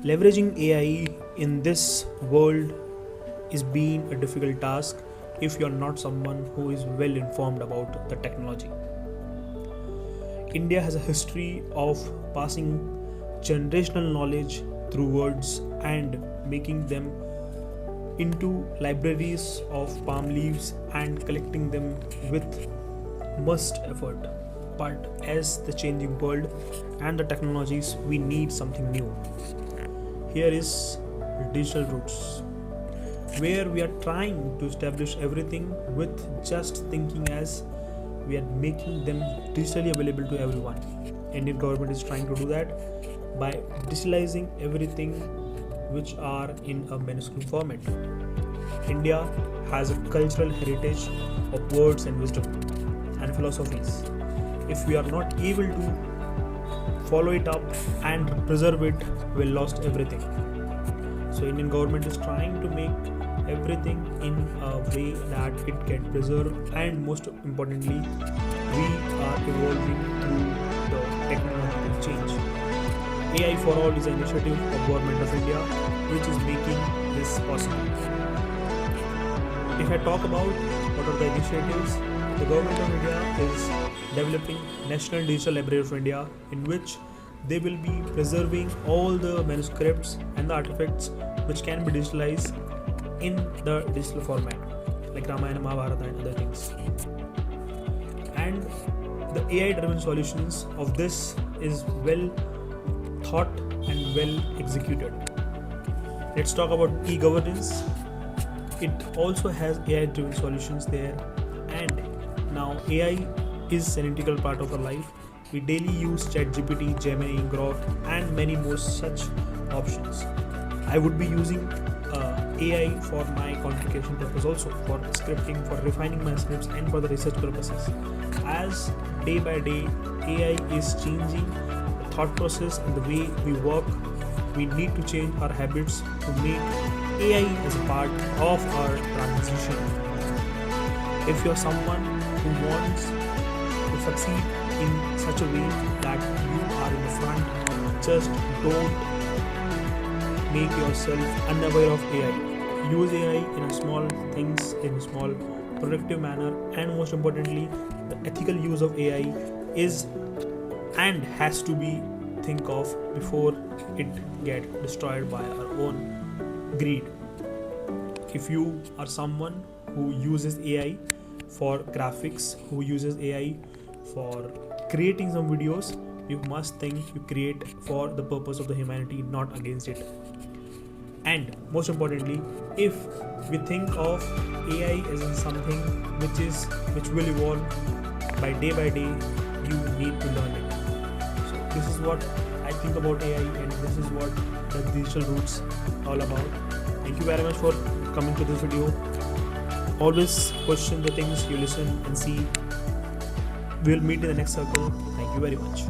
Leveraging AI in this world is being a difficult task if you're not someone who is well informed about the technology. India has a history of passing generational knowledge through words and making them into libraries of palm leaves and collecting them with must effort. But as the changing world and the technologies, we need something new. Here is digital roots, where we are trying to establish everything with just thinking as we are making them digitally available to everyone. Indian government is trying to do that by digitalizing everything which are in a manuscript format. India has a cultural heritage of words and wisdom and philosophies. If we are not able to follow it up and preserve it, we lost everything. So Indian government is trying to make everything in a way that it can preserve, and most importantly, we are evolving through the technological change. AI for All is an initiative of Government of India which is making this possible. If I talk about what are the initiatives, the Government of India is developing National Digital Library of India, in which they will be preserving all the manuscripts and the artifacts which can be digitalized in the digital format, like Ramayana, Mahabharata and other things. And the AI driven solutions of this is well thought and well executed. Let's talk about e-governance. It also has AI driven solutions there, and now AI is an integral part of our life. We daily use ChatGPT, Gemini, Grok and many more such options. I would be using AI for my content creation purpose, also for scripting, for refining my scripts and for the research purposes. As day by day AI is changing the thought process and the way we work, we need to change our habits to make AI as a part of our transition. If you're someone who wants to succeed in such a way that you are in the front, just don't make yourself unaware of AI. Use AI in a small things, in a small productive manner, and most importantly, the ethical use of AI is and has to be think of before it get destroyed by our own greed. If you are someone who uses AI for graphics, who uses AI for creating some videos, you must think you create for the purpose of the humanity, not against it. And most importantly, if we think of AI as in something which will evolve by day, you need to learn it. So this is what I think about AI, and this is what the digital roots all about. Thank you very much for coming to this video. Always question the things you listen and see. We'll meet in the next circle. Thank you very much.